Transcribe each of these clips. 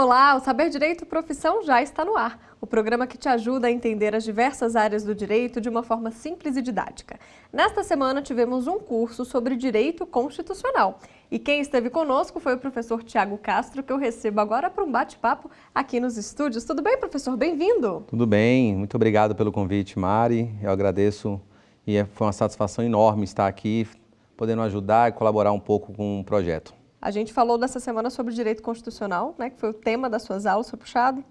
Olá, o Saber Direito Profissão já está no ar. O programa que te ajuda a entender as diversas áreas do direito de uma forma simples e didática. Nesta semana tivemos um curso sobre Direito Constitucional. E quem esteve conosco foi o professor Tiago Castro, que eu recebo agora para um bate-papo aqui nos estúdios. Tudo bem, professor? Bem-vindo! Tudo bem, muito obrigado pelo convite, Mari. Eu agradeço e foi uma satisfação enorme estar aqui, podendo ajudar e colaborar um pouco com o projeto. A gente falou dessa semana sobre Direito Constitucional, né, que foi o tema das suas aulas, foi puxado?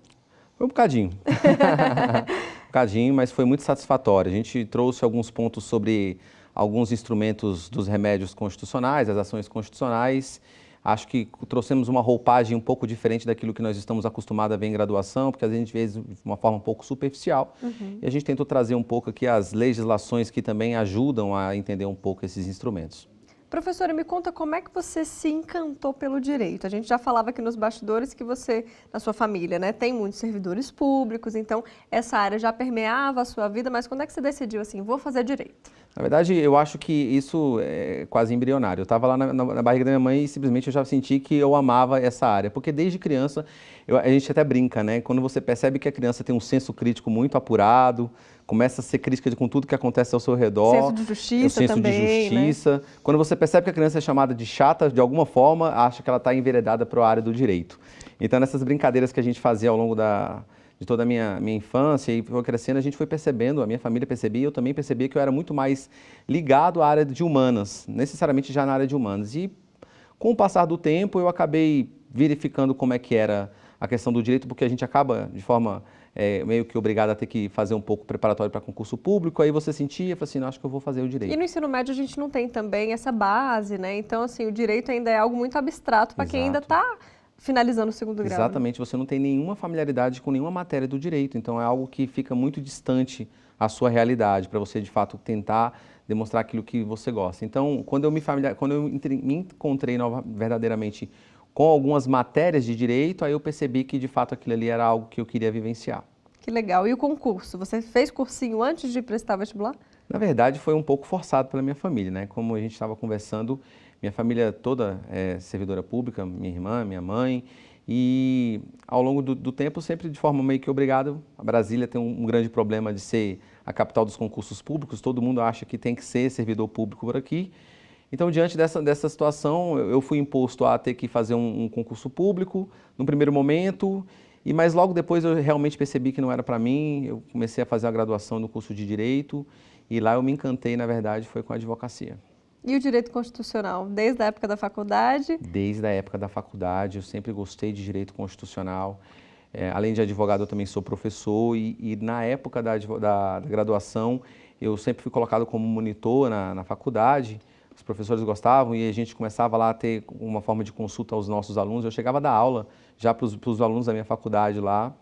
Foi um bocadinho, um bocadinho, mas foi muito satisfatório. A gente trouxe alguns pontos sobre alguns instrumentos dos remédios constitucionais, as ações constitucionais. Acho que trouxemos uma roupagem um pouco diferente daquilo que nós estamos acostumados a ver em graduação, porque a gente vê de uma forma um pouco superficial. E a gente tentou trazer um pouco aqui as legislações que também ajudam a entender um pouco esses instrumentos. Professora, me conta como é que você se encantou pelo direito. A gente já falava aqui nos bastidores que você, na sua família, né, tem muitos servidores públicos, então essa área já permeava a sua vida, mas quando é que você decidiu assim, vou fazer direito? Na verdade, eu acho que isso é quase embrionário. Eu estava lá na barriga da minha mãe e simplesmente eu já senti que eu amava essa área, porque desde criança, a gente até brinca, né? Quando você percebe que a criança tem um senso crítico muito apurado, começa a ser crítica com tudo que acontece ao seu redor. Senso de justiça também, senso de justiça. Né? Quando você percebe que a criança é chamada de chata, de alguma forma, acha que ela está enveredada para a área do direito. Então, nessas brincadeiras que a gente fazia ao longo de toda a minha infância e foi crescendo, a gente foi percebendo, a minha família percebia, eu também percebia que eu era muito mais ligado à área de humanas, necessariamente já na área de humanas. E com o passar do tempo, eu acabei verificando como é que era a questão do direito, porque a gente acaba de forma meio que obrigado a ter que fazer um pouco preparatório para concurso público, aí você sentia, falou assim, não, acho que eu vou fazer o direito. E no ensino médio a gente não tem também essa base, né? Então, assim, o direito ainda é algo muito abstrato para quem ainda está finalizando o segundo grau. Exatamente, você não tem nenhuma familiaridade com nenhuma matéria do direito, então é algo que fica muito distante à sua realidade, para você de fato tentar demonstrar aquilo que você gosta. Então, quando eu me encontrei verdadeiramente com algumas matérias de direito, aí eu percebi que de fato aquilo ali era algo que eu queria vivenciar. Que legal. E o concurso? Você fez cursinho antes de prestar vestibular? Na verdade, foi um pouco forçado pela minha família, né? Como a gente estava conversando, minha família toda é servidora pública, minha irmã, minha mãe, e ao longo do tempo, sempre de forma meio que obrigado, a Brasília tem um grande problema de ser a capital dos concursos públicos, todo mundo acha que tem que ser servidor público por aqui. Então, diante dessa situação, eu fui imposto a ter que fazer um concurso público, no primeiro momento, mas logo depois eu realmente percebi que não era para mim, eu comecei a fazer a graduação no curso de Direito, e lá eu me encantei, na verdade, foi com a advocacia. E o direito constitucional, desde a época da faculdade? Desde a época da faculdade, eu sempre gostei de direito constitucional. Além de advogado, eu também sou professor e na época da graduação, eu sempre fui colocado como monitor na faculdade. Os professores gostavam e a gente começava lá a ter uma forma de consulta aos nossos alunos. Eu chegava a dar aula já para os alunos da minha faculdade lá.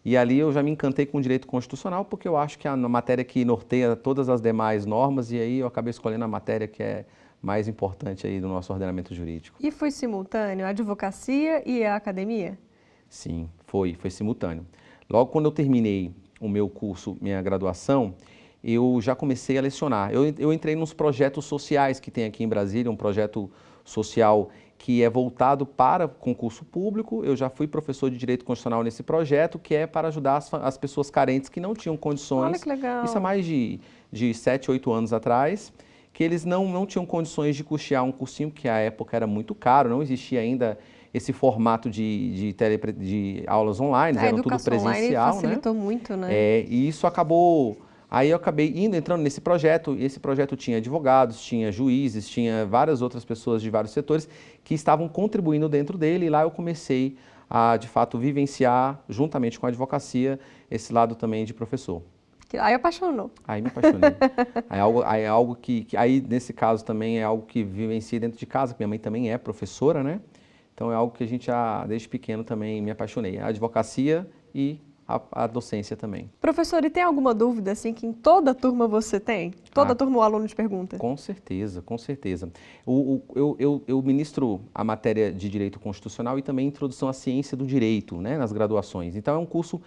E ali eu já me encantei com o direito constitucional, porque eu acho que é a matéria que norteia todas as demais normas, e aí eu acabei escolhendo a matéria que é mais importante aí do nosso ordenamento jurídico. E foi simultâneo a advocacia e a academia? Sim, foi simultâneo. Logo quando eu terminei o meu curso, minha graduação, eu já comecei a lecionar. Eu entrei nos projetos sociais que tem aqui em Brasília, um projeto social que é voltado para concurso público. Eu já fui professor de Direito Constitucional nesse projeto, que é para ajudar as pessoas carentes que não tinham condições. Olha que legal. Isso há mais de 7, 8 anos atrás, que eles não tinham condições de custear um cursinho, que à época era muito caro, não existia ainda esse formato de aulas online, eram tudo presencial. A facilitou muito, né? E isso acabou... Aí eu acabei entrando nesse projeto, e esse projeto tinha advogados, tinha juízes, tinha várias outras pessoas de vários setores que estavam contribuindo dentro dele, e lá eu comecei a, de fato, vivenciar, juntamente com a advocacia, esse lado também de professor. Aí apaixonou. Aí me apaixonei. Aí, nesse caso, também é algo que vivenciei dentro de casa, que minha mãe também é professora, né? Então é algo que a gente já, desde pequeno, também me apaixonei. A advocacia e a docência também. Professor, e tem alguma dúvida assim que em toda turma você tem? Toda turma o aluno te pergunta? Com certeza, com certeza. Eu ministro a matéria de Direito Constitucional e também Introdução à Ciência do Direito, né, nas graduações. Então é um curso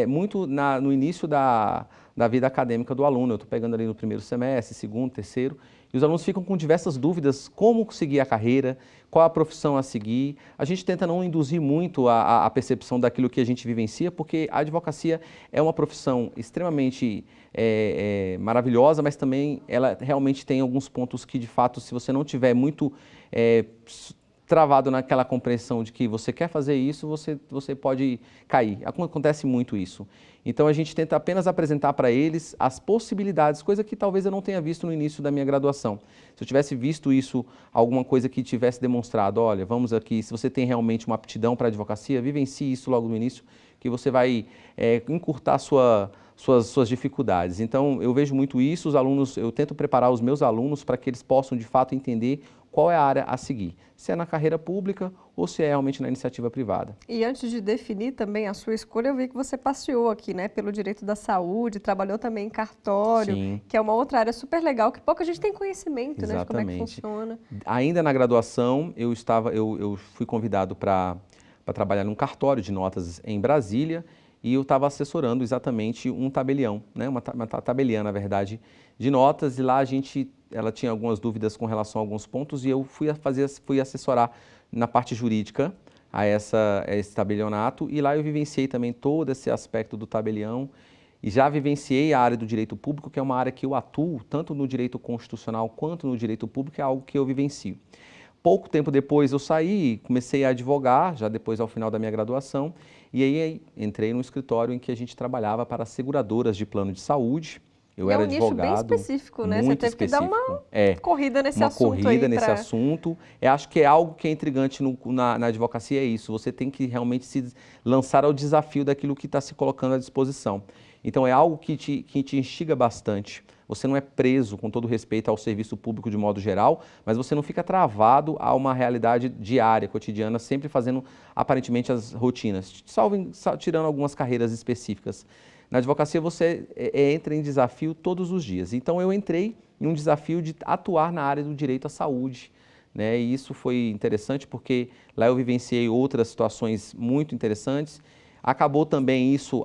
muito no início da vida acadêmica do aluno. Eu estou pegando ali no primeiro semestre, segundo, terceiro, e os alunos ficam com diversas dúvidas, como seguir a carreira, qual a profissão a seguir. A gente tenta não induzir muito a percepção daquilo que a gente vivencia, porque a advocacia é uma profissão extremamente maravilhosa, mas também ela realmente tem alguns pontos que, de fato, se você não tiver muito travado naquela compreensão de que você quer fazer isso, você pode cair. Acontece muito isso. Então a gente tenta apenas apresentar para eles as possibilidades, coisa que talvez eu não tenha visto no início da minha graduação. Se eu tivesse visto isso, alguma coisa que tivesse demonstrado, olha, vamos aqui, se você tem realmente uma aptidão para a advocacia, vivencie isso logo no início, que você vai encurtar suas dificuldades. Então eu vejo muito isso, eu tento preparar os meus alunos para que eles possam de fato entender qual é a área a seguir, se é na carreira pública ou se é realmente na iniciativa privada. E antes de definir também a sua escolha, eu vi que você passeou aqui, né, pelo direito da saúde, trabalhou também em cartório, Sim. Que é uma outra área super legal, que pouca gente tem conhecimento, né, de como é que funciona. Ainda na graduação, eu fui convidado para trabalhar num cartório de notas em Brasília, e eu estava assessorando exatamente um tabelião, né, uma tabeliã, na verdade, de notas, e lá ela tinha algumas dúvidas com relação a alguns pontos, e eu fui assessorar na parte jurídica a esse tabelionato, e lá eu vivenciei também todo esse aspecto do tabelião, e já vivenciei a área do direito público, que é uma área que eu atuo, tanto no direito constitucional quanto no direito público, é algo que eu vivencio. Pouco tempo depois eu saí, comecei a advogar, já depois ao final da minha graduação, e aí entrei num escritório em que a gente trabalhava para seguradoras de plano de saúde. Eu era advogado. É um nicho bem específico, né? Você teve que dar uma corrida nesse assunto. Uma corrida nesse assunto. Eu acho que é algo que é intrigante na advocacia, é isso. Você tem que realmente se lançar ao desafio daquilo que está se colocando à disposição. Então é algo que te instiga bastante. Você não é preso, com todo respeito ao serviço público de modo geral, mas você não fica travado a uma realidade diária, cotidiana, sempre fazendo aparentemente as rotinas, tirando algumas carreiras específicas. Na advocacia você entra em desafio todos os dias. Então eu entrei em um desafio de atuar na área do direito à saúde, né? E isso foi interessante porque lá eu vivenciei outras situações muito interessantes. Acabou também isso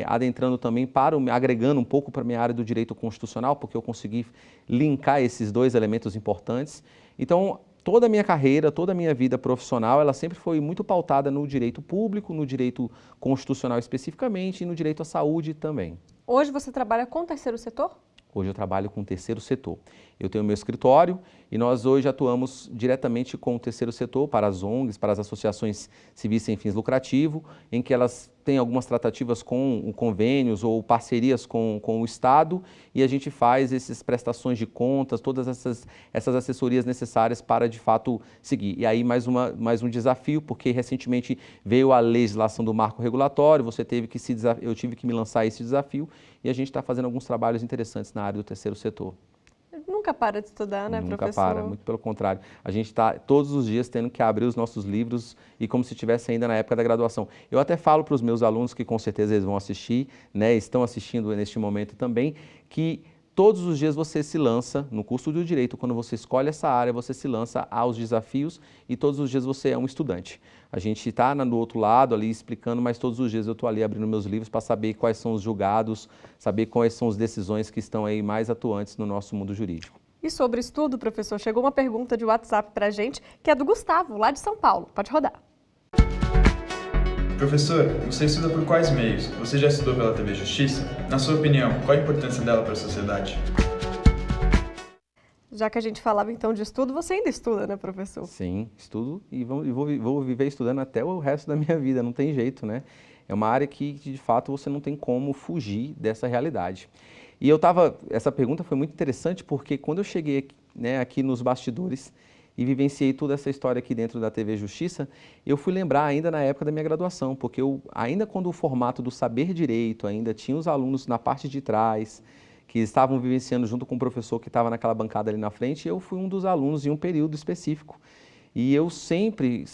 adentrando também agregando um pouco para a minha área do direito constitucional, porque eu consegui linkar esses dois elementos importantes. Então, toda a minha carreira, toda a minha vida profissional, ela sempre foi muito pautada no direito público, no direito constitucional especificamente e no direito à saúde também. Hoje você trabalha com o terceiro setor? Hoje eu trabalho com o terceiro setor. Eu tenho meu escritório e nós hoje atuamos diretamente com o terceiro setor para as ONGs, para as associações civis sem fins lucrativos, em que elas têm algumas tratativas com convênios ou parcerias com o Estado e a gente faz essas prestações de contas, todas essas assessorias necessárias para de fato seguir. E aí mais um desafio, porque recentemente veio a legislação do marco regulatório, eu tive que me lançar a esse desafio e a gente está fazendo alguns trabalhos interessantes na área do terceiro setor. Nunca para de estudar, né, professor? Nunca para, muito pelo contrário. A gente está todos os dias tendo que abrir os nossos livros e como se estivesse ainda na época da graduação. Eu até falo para os meus alunos, que com certeza eles vão assistir, né, estão assistindo neste momento também, que todos os dias você se lança, no curso do Direito, quando você escolhe essa área, você se lança aos desafios e todos os dias você é um estudante. A gente está do outro lado ali explicando, mas todos os dias eu estou ali abrindo meus livros para saber quais são os julgados, saber quais são as decisões que estão aí mais atuantes no nosso mundo jurídico. E sobre estudo, professor, chegou uma pergunta de WhatsApp para a gente, que é do Gustavo, lá de São Paulo. Pode rodar. Professor, você estuda por quais meios? Você já estudou pela TV Justiça? Na sua opinião, qual a importância dela para a sociedade? Já que a gente falava então de estudo, você ainda estuda, né, professor? Sim, estudo e vou viver estudando até o resto da minha vida, não tem jeito, né? É uma área que, de fato, você não tem como fugir dessa realidade. E essa pergunta foi muito interessante porque quando eu cheguei aqui, né, aqui nos bastidores e vivenciei toda essa história aqui dentro da TV Justiça, eu fui lembrar ainda na época da minha graduação, porque ainda quando o formato do saber direito, ainda tinha os alunos na parte de trás, que estavam vivenciando junto com o professor que estava naquela bancada ali na frente, eu fui um dos alunos em um período específico. E eu sempre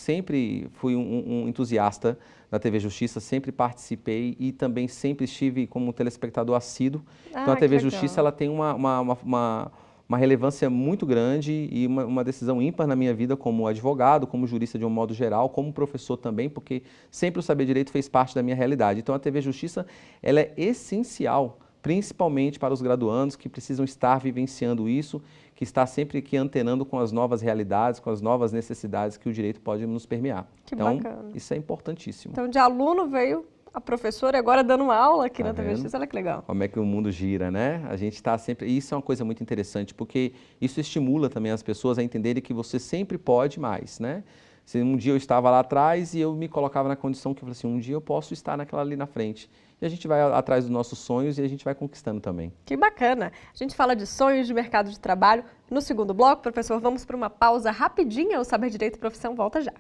fui um entusiasta da TV Justiça, sempre participei e também sempre estive como telespectador assíduo. Então a TV Justiça ela tem uma relevância muito grande e uma decisão ímpar na minha vida como advogado, como jurista de um modo geral, como professor também, porque sempre o saber direito fez parte da minha realidade. Então a TV Justiça ela é essencial principalmente para os graduandos que precisam estar vivenciando isso, que está sempre aqui antenando com as novas realidades, com as novas necessidades que o direito pode nos permear. Que então, bacana. Isso é importantíssimo. Então, de aluno veio a professora agora dando aula aqui Tá na TV vendo? Justiça, olha que legal. Como é que o mundo gira, né? A gente está sempre... E isso é uma coisa muito interessante, porque isso estimula também as pessoas a entenderem que você sempre pode mais, né? Se um dia eu estava lá atrás e eu me colocava na condição que eu falei assim, um dia eu posso estar naquela ali na frente. E a gente vai atrás dos nossos sonhos e a gente vai conquistando também. Que bacana. A gente fala de sonhos de mercado de trabalho. No segundo bloco, professor, vamos para uma pausa rapidinha. O Saber Direito e Profissão volta já.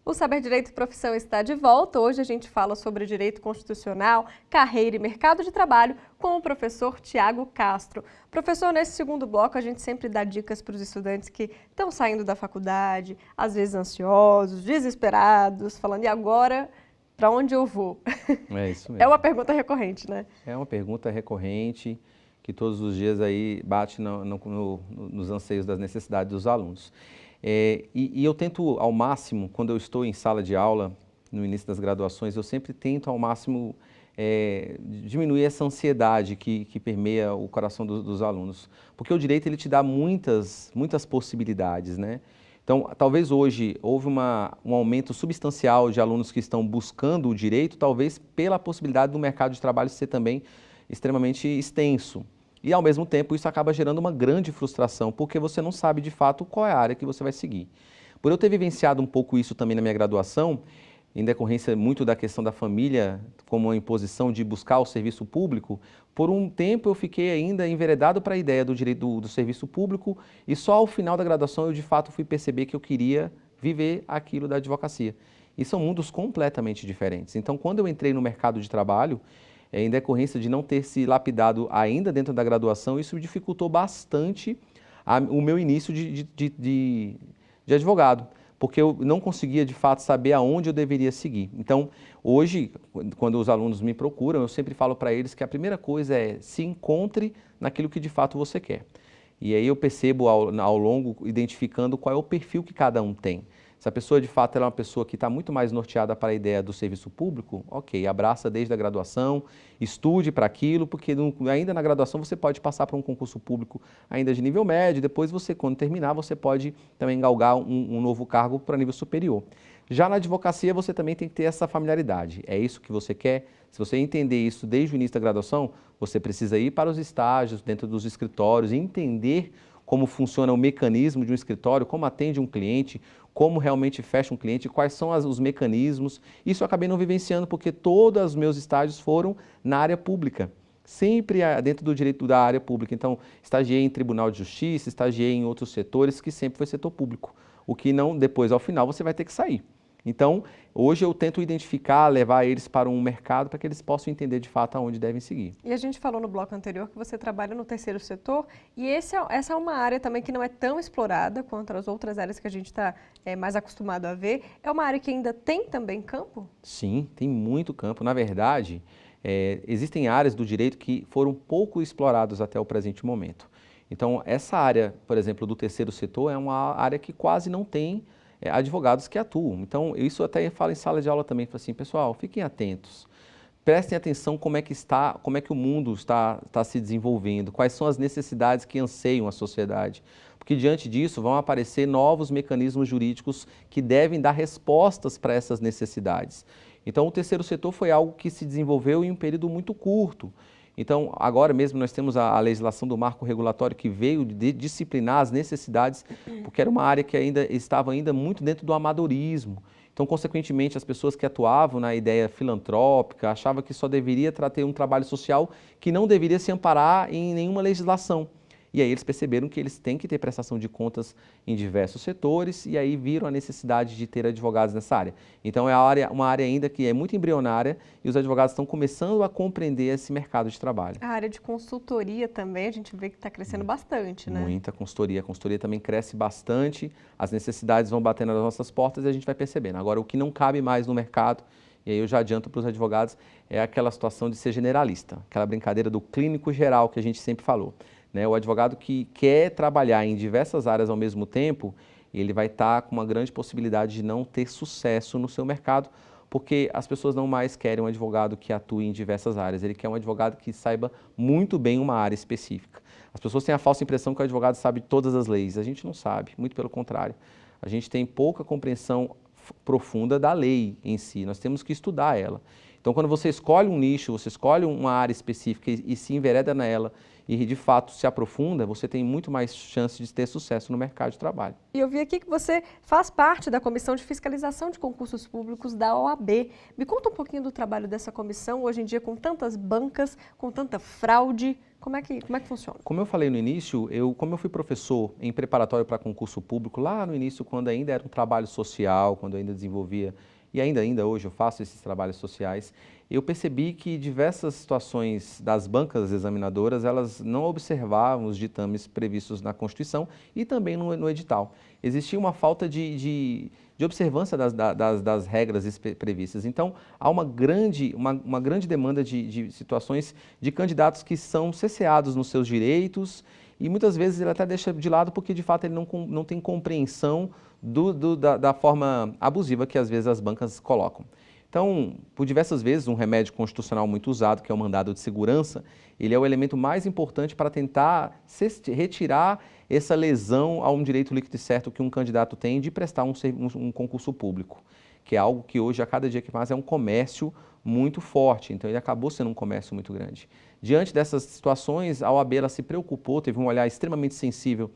O Saber Direito e Profissão está de volta. Hoje a gente fala sobre direito constitucional, carreira e mercado de trabalho com o professor Tiago Castro. Professor, nesse segundo bloco a gente sempre dá dicas para os estudantes que estão saindo da faculdade, às vezes ansiosos, desesperados, falando, e agora, para onde eu vou? É isso mesmo. É uma pergunta recorrente, né? É uma pergunta recorrente que todos os dias aí bate nos anseios das necessidades dos alunos. E eu tento ao máximo, quando eu estou em sala de aula, no início das graduações, eu sempre tento ao máximo diminuir essa ansiedade que permeia o coração dos alunos. Porque o direito ele te dá muitas possibilidades, né? Então, talvez hoje houve um aumento substancial de alunos que estão buscando o direito, talvez pela possibilidade do mercado de trabalho ser também extremamente extenso. E, ao mesmo tempo, isso acaba gerando uma grande frustração, porque você não sabe, de fato, qual é a área que você vai seguir. Por eu ter vivenciado um pouco isso também na minha graduação, em decorrência muito da questão da família, como uma imposição de buscar o serviço público, por um tempo eu fiquei ainda enveredado para a ideia do direito do serviço público e só ao final da graduação eu, de fato, fui perceber que eu queria viver aquilo da advocacia. E são mundos completamente diferentes. Então, quando eu entrei no mercado de trabalho, em decorrência de não ter se lapidado ainda dentro da graduação, isso dificultou bastante o meu início de advogado, porque eu não conseguia de fato saber aonde eu deveria seguir. Então, hoje, quando os alunos me procuram, eu sempre falo para eles que a primeira coisa é se encontre naquilo que de fato você quer. E aí eu percebo ao longo, identificando qual é o perfil que cada um tem. Se a pessoa de fato ela é uma pessoa que está muito mais norteada para a ideia do serviço público, ok, abraça desde a graduação, estude para aquilo, porque ainda na graduação você pode passar para um concurso público ainda de nível médio, depois você, quando terminar, você pode também galgar um novo cargo para nível superior. Já na advocacia você também tem que ter essa familiaridade, é isso que você quer? Se você entender isso desde o início da graduação, você precisa ir para os estágios dentro dos escritórios e entender como funciona o mecanismo de um escritório, como atende um cliente, como realmente fecha um cliente, quais são os mecanismos. Isso eu acabei não vivenciando porque todos os meus estágios foram na área pública, sempre dentro do direito da área pública. Então, estagiei em Tribunal de Justiça, estagiei em outros setores que sempre foi setor público, o que não, depois ao final você vai ter que sair. Então, hoje eu tento identificar, levar eles para um mercado para que eles possam entender de fato aonde devem seguir. E a gente falou no bloco anterior que você trabalha no terceiro setor e essa é uma área também que não é tão explorada quanto as outras áreas que a gente está mais acostumado a ver. É uma área que ainda tem também campo? Sim, tem muito campo. Na verdade, existem áreas do direito que foram pouco exploradas até o presente momento. Então, essa área, por exemplo, do terceiro setor é uma área que quase não tem advogados que atuam. Então, isso até falo em sala de aula também, falo assim, pessoal, fiquem atentos, prestem atenção como é que o mundo está se desenvolvendo, quais são as necessidades que anseiam a sociedade, porque diante disso vão aparecer novos mecanismos jurídicos que devem dar respostas para essas necessidades. Então, o terceiro setor foi algo que se desenvolveu em um período muito curto. Então, agora mesmo nós temos a legislação do marco regulatório que veio disciplinar as necessidades, porque era uma área que estava muito dentro do amadorismo. Então, consequentemente, as pessoas que atuavam na ideia filantrópica achavam que só deveria ter um trabalho social que não deveria se amparar em nenhuma legislação. E aí eles perceberam que eles têm que ter prestação de contas em diversos setores e aí viram a necessidade de ter advogados nessa área. Então é uma área ainda que é muito embrionária e os advogados estão começando a compreender esse mercado de trabalho. A área de consultoria também, a gente vê que está crescendo bastante, né? Muita consultoria. A consultoria também cresce bastante, as necessidades vão batendo nas nossas portas e a gente vai percebendo. Agora, o que não cabe mais no mercado, e aí eu já adianto para os advogados, é aquela situação de ser generalista, aquela brincadeira do clínico geral que a gente sempre falou. O advogado que quer trabalhar em diversas áreas ao mesmo tempo, ele vai estar com uma grande possibilidade de não ter sucesso no seu mercado, porque as pessoas não mais querem um advogado que atue em diversas áreas, ele quer um advogado que saiba muito bem uma área específica. As pessoas têm a falsa impressão que o advogado sabe todas as leis, a gente não sabe, muito pelo contrário. A gente tem pouca compreensão profunda da lei em si, nós temos que estudar ela. Então, quando você escolhe um nicho, você escolhe uma área específica e se envereda nela e, de fato, se aprofunda, você tem muito mais chance de ter sucesso no mercado de trabalho. E eu vi aqui que você faz parte da Comissão de Fiscalização de Concursos Públicos da OAB. Me conta um pouquinho do trabalho dessa comissão, hoje em dia com tantas bancas, com tanta fraude, como é que funciona? Como eu falei no início, como eu fui professor em preparatório para concurso público, lá no início, quando ainda era um trabalho social, quando eu ainda desenvolvia, e ainda hoje eu faço esses trabalhos sociais, eu percebi que diversas situações das bancas examinadoras, elas não observavam os ditames previstos na Constituição e também no edital. Existia uma falta de observância das regras previstas. Então, há uma grande demanda de situações de candidatos que são cerceados nos seus direitos e muitas vezes ele até deixa de lado porque, de fato, ele não tem compreensão da forma abusiva que, às vezes, as bancas colocam. Então, por diversas vezes, um remédio constitucional muito usado, que é o mandado de segurança, ele é o elemento mais importante para tentar retirar essa lesão a um direito líquido e certo que um candidato tem de prestar um concurso público, que é algo que hoje, a cada dia que passa, é um comércio muito forte. Então, ele acabou sendo um comércio muito grande. Diante dessas situações, a OAB ela se preocupou, teve um olhar extremamente sensível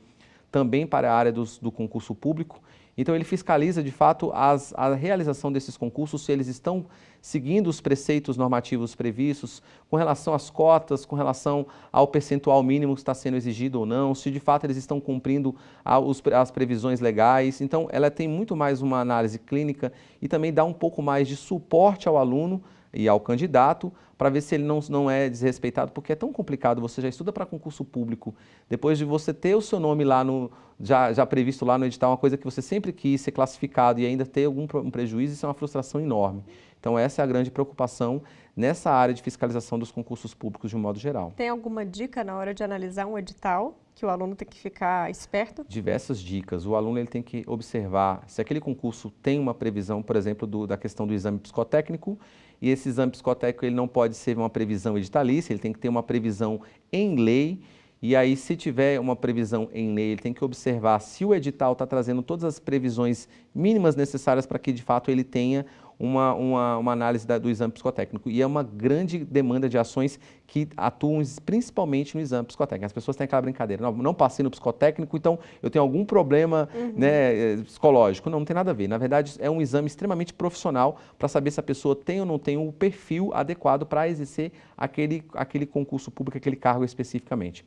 também para a área do concurso público. Então, ele fiscaliza, de fato, a realização desses concursos, se eles estão seguindo os preceitos normativos previstos, com relação às cotas, com relação ao percentual mínimo que está sendo exigido ou não, se de fato eles estão cumprindo as previsões legais. Então, ela tem muito mais uma análise clínica e também dá um pouco mais de suporte ao aluno e ao candidato, para ver se ele não é desrespeitado, porque é tão complicado, você já estuda para concurso público, depois de você ter o seu nome lá já previsto lá no edital, uma coisa que você sempre quis ser classificado e ainda ter algum prejuízo, isso é uma frustração enorme. Então essa é a grande preocupação nessa área de fiscalização dos concursos públicos de um modo geral. Tem alguma dica na hora de analisar um edital que o aluno tem que ficar esperto? Diversas dicas. O aluno ele tem que observar se aquele concurso tem uma previsão, por exemplo, da questão do exame psicotécnico, e esse exame psicotécnico ele não pode ser uma previsão editalícia, ele tem que ter uma previsão em lei, e aí se tiver uma previsão em lei, ele tem que observar se o edital está trazendo todas as previsões mínimas necessárias para que de fato ele tenha uma análise do exame psicotécnico. E é uma grande demanda de ações que atuam principalmente no exame psicotécnico. As pessoas têm aquela brincadeira, não passei no psicotécnico, então eu tenho algum problema psicológico. Não tem nada a ver. Na verdade, é um exame extremamente profissional para saber se a pessoa tem ou não tem o perfil adequado para exercer aquele concurso público, aquele cargo especificamente.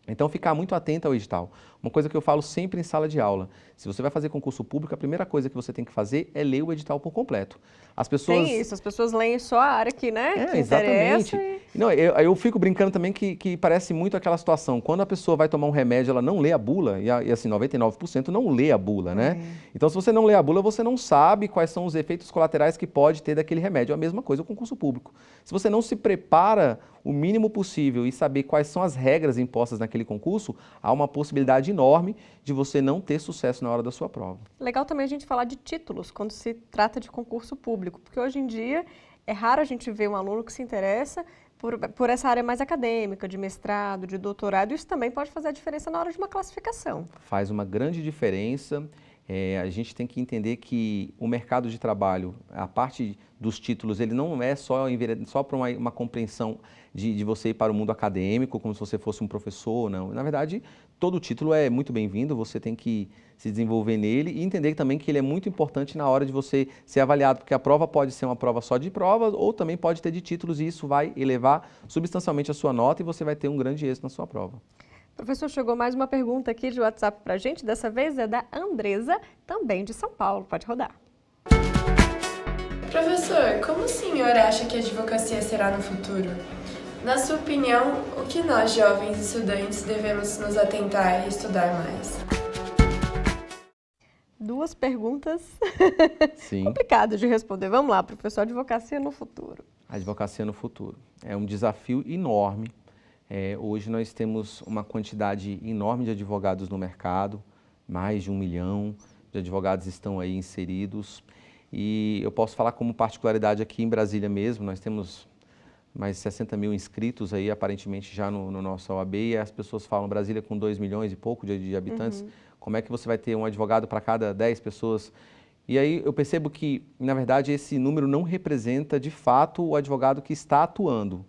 Então, ficar muito atento ao edital. Uma coisa que eu falo sempre em sala de aula, se você vai fazer concurso público, a primeira coisa que você tem que fazer é ler o edital por completo. As pessoas... Tem isso, as pessoas leem só a área que, né, que exatamente. interessa. Não, eu fico brincando também que parece muito aquela situação, quando a pessoa vai tomar um remédio, ela não lê a bula, e assim, 99% não lê a bula, né? Então, se você não lê a bula, você não sabe quais são os efeitos colaterais que pode ter daquele remédio. É a mesma coisa o concurso público. Se você não se prepara o mínimo possível e saber quais são as regras impostas naquele concurso, há uma possibilidade enorme de você não ter sucesso na hora da sua prova. Legal também a gente falar de títulos quando se trata de concurso público, porque hoje em dia é raro a gente ver um aluno que se interessa por essa área mais acadêmica, de mestrado, de doutorado. Isso também pode fazer a diferença na hora de uma classificação. Faz uma grande diferença. A gente tem que entender que o mercado de trabalho, a parte dos títulos, ele não é só para uma compreensão de você ir para o mundo acadêmico, como se você fosse um professor, não. Na verdade, todo título é muito bem-vindo, você tem que se desenvolver nele e entender também que ele é muito importante na hora de você ser avaliado, porque a prova pode ser uma prova só de prova ou também pode ter de títulos e isso vai elevar substancialmente a sua nota e você vai ter um grande êxito na sua prova. Professor, chegou mais uma pergunta aqui de WhatsApp para a gente, dessa vez é da Andresa, também de São Paulo. Pode rodar. Professor, como o senhor acha que a advocacia será no futuro? Na sua opinião, o que nós, jovens estudantes, devemos nos atentar e estudar mais? Duas perguntas Sim. complicadas de responder. Vamos lá, professor, advocacia no futuro. Advocacia no futuro. É um desafio enorme. Hoje nós temos uma quantidade enorme de advogados no mercado, mais de 1 milhão de advogados estão aí inseridos. E eu posso falar como particularidade aqui em Brasília mesmo, nós temos mais de 60 mil inscritos aí, aparentemente, já no nosso OAB, e as pessoas falam Brasília com 2 milhões e pouco de habitantes, como é que você vai ter um advogado para cada 10 pessoas? E aí eu percebo que, na verdade, esse número não representa, de fato, o advogado que está atuando.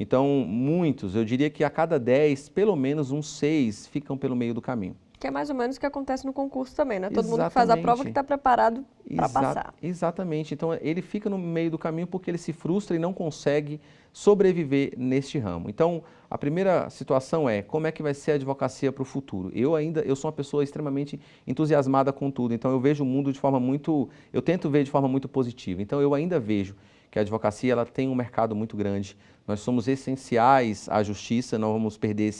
Então, muitos, eu diria que a cada 10, pelo menos uns 6 ficam pelo meio do caminho. Que é mais ou menos o que acontece no concurso também, né? Todo mundo que faz a prova que está preparado para passar. Exatamente. Então, ele fica no meio do caminho porque ele se frustra e não consegue sobreviver neste ramo. Então, a primeira situação é como é que vai ser a advocacia para o futuro. Eu sou uma pessoa extremamente entusiasmada com tudo, então eu vejo o mundo de forma eu tento ver de forma muito positiva. Então, eu ainda vejo que a advocacia ela tem um mercado muito grande. Nós somos essenciais à justiça, não vamos perder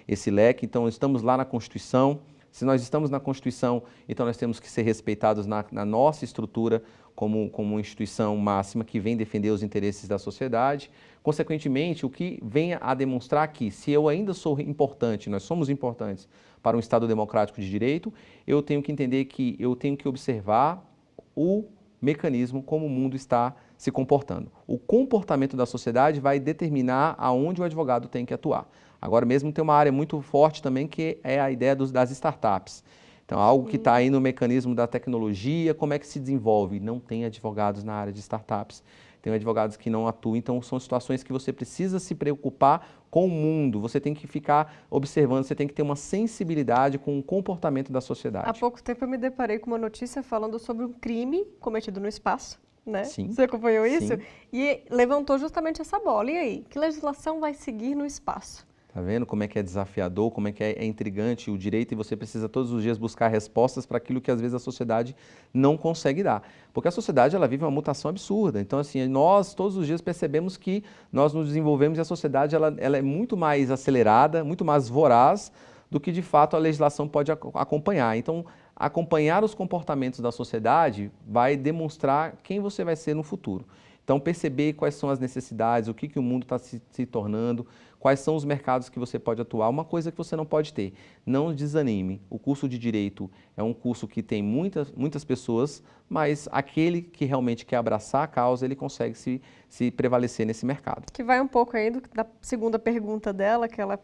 esse leque. Então, estamos lá na Constituição. Se nós estamos na Constituição, então nós temos que ser respeitados na nossa estrutura como uma instituição máxima que vem defender os interesses da sociedade. Consequentemente, o que vem a demonstrar que, se eu ainda sou importante, nós somos importantes para um Estado democrático de direito, eu tenho que entender que eu tenho que observar o mecanismo como o mundo está se comportando. O comportamento da sociedade vai determinar aonde o advogado tem que atuar. Agora mesmo tem uma área muito forte também que é a ideia das startups. Então, algo que está aí no mecanismo da tecnologia, como é que se desenvolve? Não tem advogados na área de startups, tem advogados que não atuam, então são situações que você precisa se preocupar com o mundo, você tem que ficar observando, você tem que ter uma sensibilidade com o comportamento da sociedade. Há pouco tempo eu me deparei com uma notícia falando sobre um crime cometido no espaço, né? Sim. Você acompanhou isso? Sim. E levantou justamente essa bola. E aí, que legislação vai seguir no espaço? Tá vendo como é que é desafiador, como é que é intrigante o direito e você precisa todos os dias buscar respostas para aquilo que às vezes a sociedade não consegue dar. Porque a sociedade ela vive uma mutação absurda. Então assim, nós todos os dias percebemos que nós nos desenvolvemos e a sociedade ela é muito mais acelerada, muito mais voraz do que de fato a legislação pode acompanhar. Então acompanhar os comportamentos da sociedade vai demonstrar quem você vai ser no futuro. Então, perceber quais são as necessidades, o que o mundo está se tornando, quais são os mercados que você pode atuar, uma coisa que você não pode ter. Não desanime. O curso de Direito é um curso que tem muitas pessoas, mas aquele que realmente quer abraçar a causa, ele consegue se prevalecer nesse mercado. Que vai um pouco aí da segunda pergunta dela, que ela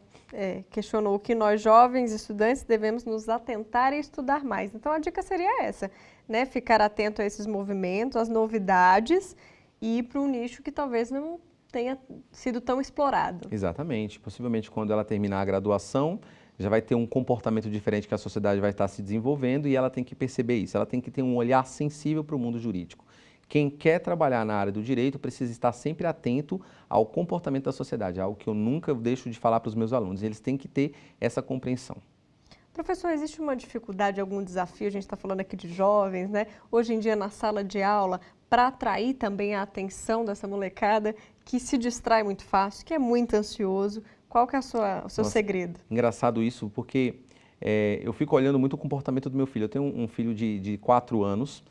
questionou o que nós jovens estudantes devemos nos atentar e estudar mais. Então, a dica seria essa, né? Ficar atento a esses movimentos, às novidades, e ir para um nicho que talvez não tenha sido tão explorado. Exatamente. Possivelmente quando ela terminar a graduação, já vai ter um comportamento diferente que a sociedade vai estar se desenvolvendo e ela tem que perceber isso. Ela tem que ter um olhar sensível para o mundo jurídico. Quem quer trabalhar na área do direito precisa estar sempre atento ao comportamento da sociedade, algo que eu nunca deixo de falar para os meus alunos. Eles têm que ter essa compreensão. Professor, existe uma dificuldade, algum desafio? A gente está falando aqui de jovens, né? Hoje em dia, na sala de aula, para atrair também a atenção dessa molecada que se distrai muito fácil, que é muito ansioso. Qual que é o seu segredo? Engraçado isso, porque eu fico olhando muito o comportamento do meu filho. Eu tenho um filho de 4 anos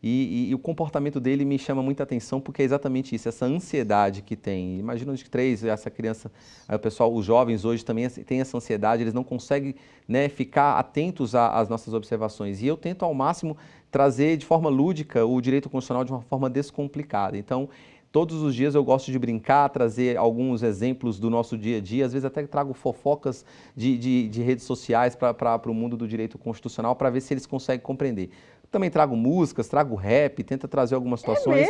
e o comportamento dele me chama muita atenção porque é exatamente isso, essa ansiedade que tem. Imagina de 3, essa criança, o pessoal, os jovens hoje também têm essa ansiedade, eles não conseguem, né, ficar atentos às nossas observações. E eu tento ao máximo trazer de forma lúdica o direito constitucional de uma forma descomplicada. Então, todos os dias eu gosto de brincar, trazer alguns exemplos do nosso dia a dia, às vezes até trago fofocas de redes sociais para o mundo do direito constitucional para ver se eles conseguem compreender. Também trago músicas, trago rap, tento trazer algumas situações.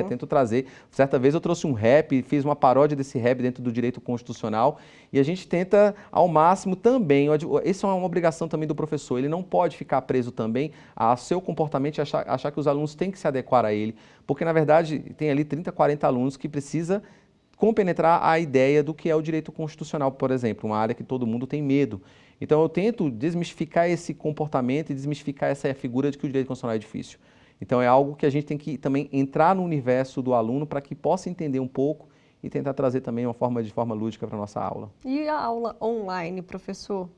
Tento trazer. Certa vez eu trouxe um rap, fiz uma paródia desse rap dentro do direito constitucional e a gente tenta ao máximo também, isso é uma obrigação também do professor, ele não pode ficar preso também ao seu comportamento e achar que os alunos têm que se adequar a ele, porque na verdade tem ali 30, 40 alunos que precisa compenetrar a ideia do que é o direito constitucional, por exemplo, uma área que todo mundo tem medo. Então eu tento desmistificar esse comportamento e desmistificar essa figura de que o direito constitucional é difícil. Então é algo que a gente tem que também entrar no universo do aluno para que possa entender um pouco e tentar trazer também de forma lúdica para a nossa aula. E a aula online, professor?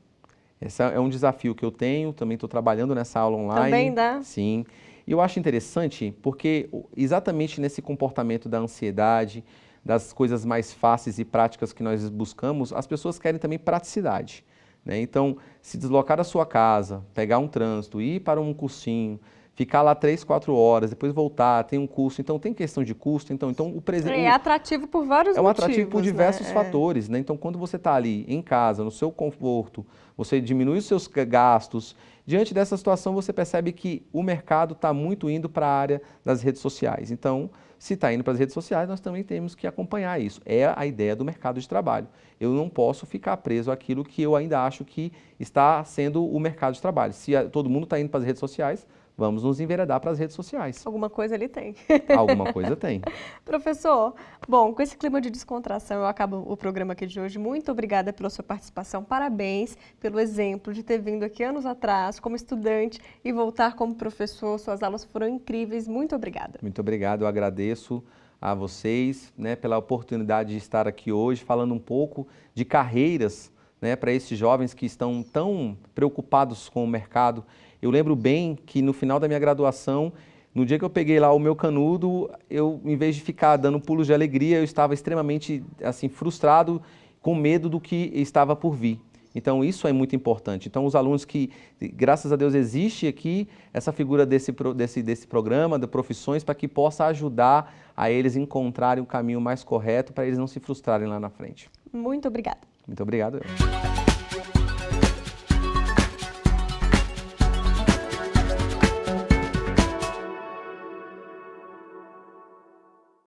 Esse é um desafio que eu tenho, também estou trabalhando nessa aula online. Também dá? Sim. E eu acho interessante porque exatamente nesse comportamento da ansiedade, das coisas mais fáceis e práticas que nós buscamos, as pessoas querem também praticidade, né? Então, se deslocar da sua casa, pegar um trânsito, ir para um cursinho, ficar lá 3, 4 horas, depois voltar, tem um custo, então tem questão de custo, então o presente... É atrativo por vários motivos. É um atrativo por diversos né? fatores, né? Então, quando você está ali em casa, no seu conforto, você diminui os seus gastos. Diante dessa situação, você percebe que o mercado está muito indo para a área das redes sociais. Então, se está indo para as redes sociais, nós também temos que acompanhar isso. É a ideia do mercado de trabalho. Eu não posso ficar preso àquilo que eu ainda acho que está sendo o mercado de trabalho. Se todo mundo está indo para as redes sociais, vamos nos enveredar para as redes sociais. Alguma coisa ele tem. Alguma coisa tem. Professor, bom, com esse clima de descontração, eu acabo o programa aqui de hoje. Muito obrigada pela sua participação. Parabéns pelo exemplo de ter vindo aqui anos atrás como estudante e voltar como professor. Suas aulas foram incríveis. Muito obrigada. Muito obrigado. Eu agradeço a vocês, né, pela oportunidade de estar aqui hoje falando um pouco de carreiras, né, para esses jovens que estão tão preocupados com o mercado. Eu lembro bem que no final da minha graduação, no dia que eu peguei lá o meu canudo, eu, em vez de ficar dando pulos de alegria, eu estava extremamente assim, frustrado, com medo do que estava por vir. Então, isso é muito importante. Então, os alunos que, graças a Deus, existe aqui essa figura desse programa, de profissões, para que possa ajudar a eles encontrarem o caminho mais correto, para eles não se frustrarem lá na frente. Muito obrigada. Muito obrigado.